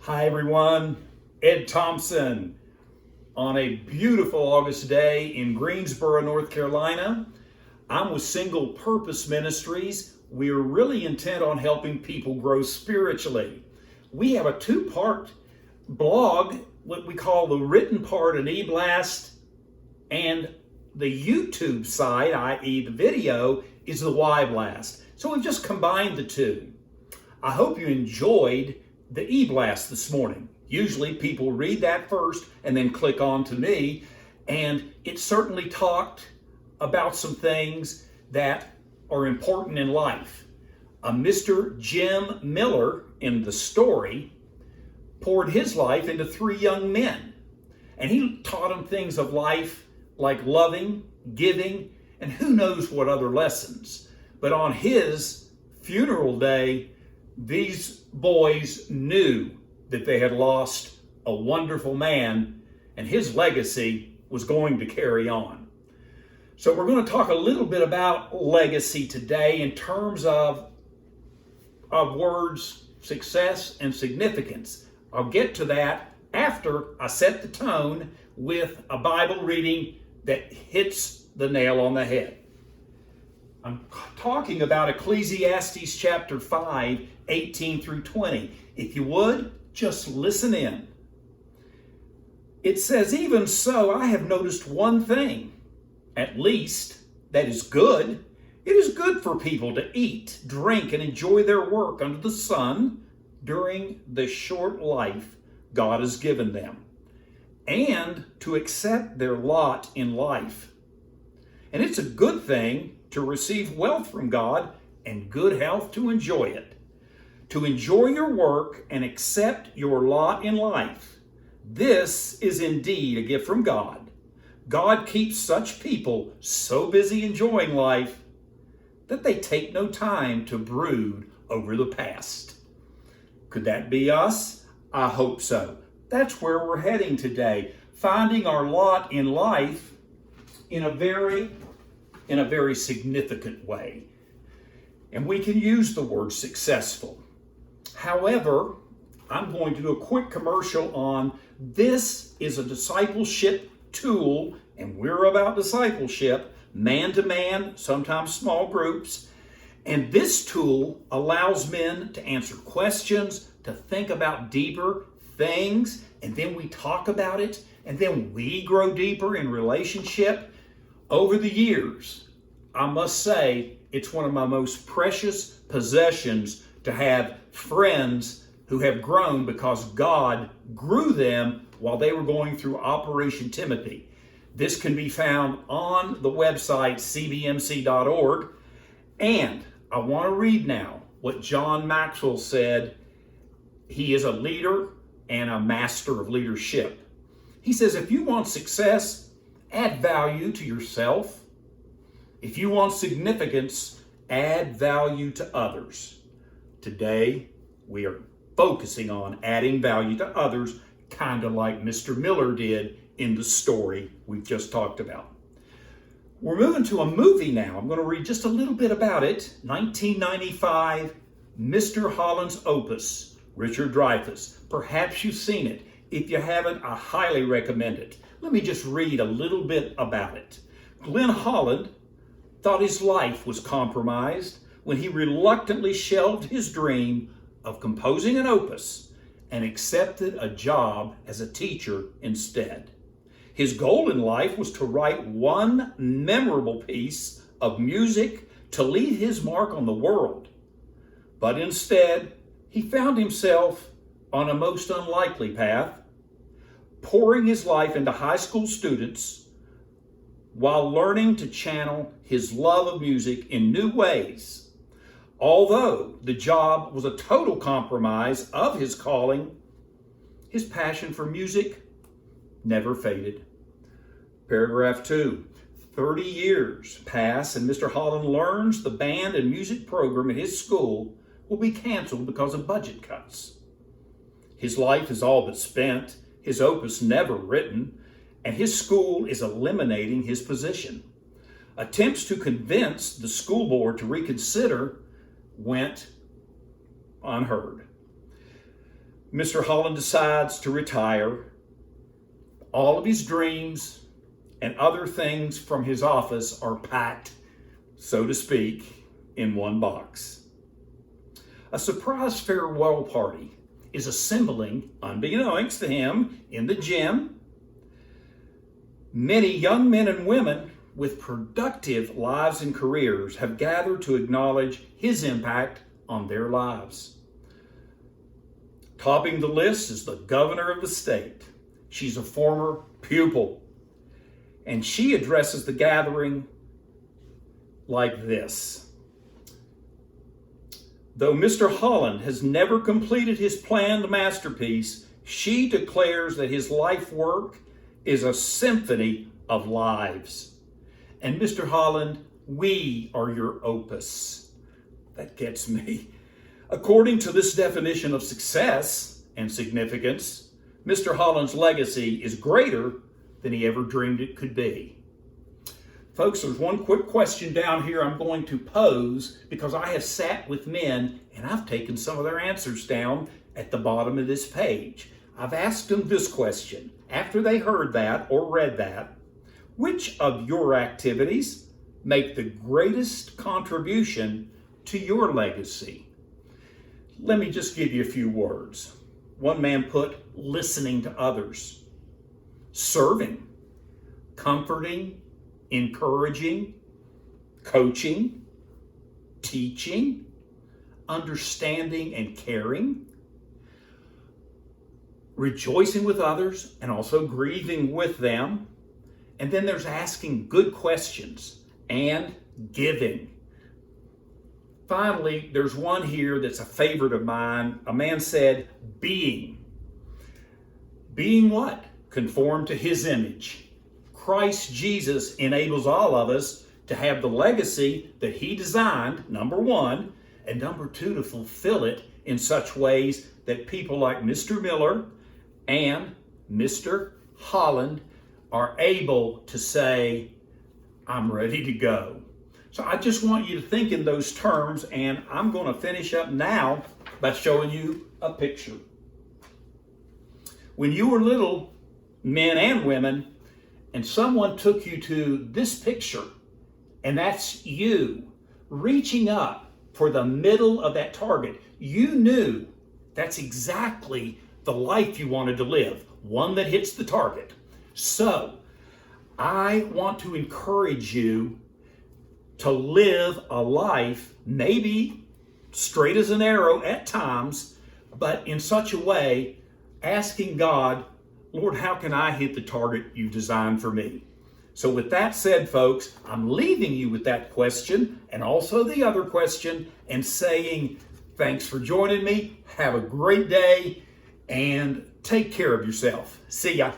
Hi everyone, Ed Thompson on a beautiful August day in Greensboro, North Carolina. I'm with Single Purpose Ministries. We're really intent on helping people grow spiritually. We have a two-part blog, what we call the written part, an e-blast, and the YouTube side, i.e. the video, is the y-blast. So we've just combined the two. I hope you enjoyed the e-blast this morning. Usually people read that first and then click on to me, and it certainly talked about some things that are important in life. Mr. Jim Miller in the story poured his life into three young men, and he taught them things of life like loving, giving, and who knows what other lessons. But on his funeral day, these boys knew that they had lost a wonderful man, and his legacy was going to carry on. So we're going to talk a little bit about legacy today in terms of words success and significance. I'll get to that after I set the tone with a Bible reading that hits the nail on the head. I'm talking about Ecclesiastes chapter 5, 18 through 20. If you would, just listen in. It says, "Even so, I have noticed one thing, at least, that is good. It is good for people to eat, drink, and enjoy their work under the sun during the short life God has given them, and to accept their lot in life. And it's a good thing to receive wealth from God and good health to enjoy it. To enjoy your work and accept your lot in life. This is indeed a gift from God. God keeps such people so busy enjoying life that they take no time to brood over the past." Could that be us? I hope so. That's where we're heading today, finding our lot in life in a very significant way. And we can use the word successful. However, I'm going to do a quick commercial on this is a discipleship tool, and we're about discipleship, man to man, sometimes small groups. And this tool allows men to answer questions, to think about deeper things, and then we talk about it, and then we grow deeper in relationship. Over the years, I must say, it's one of my most precious possessions to have friends who have grown because God grew them while they were going through Operation Timothy. This can be found on the website cbmc.org. And I want to read now what John Maxwell said. He is a leader and a master of leadership. He says, if you want success, add value to yourself. If you want significance, add value to others. Today, we are focusing on adding value to others, kind of like Mr. Miller did in the story we've just talked about. We're moving to a movie now. I'm going to read just a little bit about it. 1995, Mr. Holland's Opus, Richard Dreyfuss. Perhaps you've seen it. If you haven't, I highly recommend it. Let me just read a little bit about it. Glenn Holland thought his life was compromised when he reluctantly shelved his dream of composing an opus and accepted a job as a teacher instead. His goal in life was to write one memorable piece of music to leave his mark on the world. But instead, he found himself on a most unlikely path, pouring his life into high school students while learning to channel his love of music in new ways. Although the job was a total compromise of his calling, his passion for music never faded. Paragraph 2. 30 years pass and Mr. Holland learns the band and music program at his school will be canceled because of budget cuts. His life is all but spent, his opus never written, and his school is eliminating his position. Attempts to convince the school board to reconsider went unheard. Mr. Holland decides to retire. All of his dreams and other things from his office are packed, so to speak, in one box. A surprise farewell party is assembling, unbeknownst to him, in the gym. Many young men and women with productive lives and careers have gathered to acknowledge his impact on their lives. Topping the list is the governor of the state. She's a former pupil, and she addresses the gathering like this. Though Mr. Holland has never completed his planned masterpiece, she declares that his life work is a symphony of lives. And Mr. Holland, we are your opus. That gets me. According to this definition of success and significance, Mr. Holland's legacy is greater than he ever dreamed it could be. Folks, there's one quick question down here I'm going to pose because I have sat with men and I've taken some of their answers down at the bottom of this page. I've asked them this question after they heard that or read that: which of your activities make the greatest contribution to your legacy? Let me just give you a few words. One man put listening to others, serving, comforting, encouraging, coaching, teaching, understanding and caring, rejoicing with others and also grieving with them. And then there's asking good questions and giving. Finally, there's one here that's a favorite of mine. A man said, being. Being what? Conform to his image. Christ Jesus enables all of us to have the legacy that he designed, number one, and number two, to fulfill it in such ways that people like Mr. Miller and Mr. Holland are able to say, I'm ready to go. So I just want you to think in those terms, and I'm going to finish up now by showing you a picture. When you were little, men and women, and someone took you to this picture, and that's you reaching up for the middle of that target, you knew that's exactly the life you wanted to live, one that hits the target. So I want to encourage you to live a life, maybe straight as an arrow at times, but in such a way, asking God, Lord, how can I hit the target you designed for me? So with that said, folks, I'm leaving you with that question and also the other question and saying, thanks for joining me. Have a great day and take care of yourself. See ya.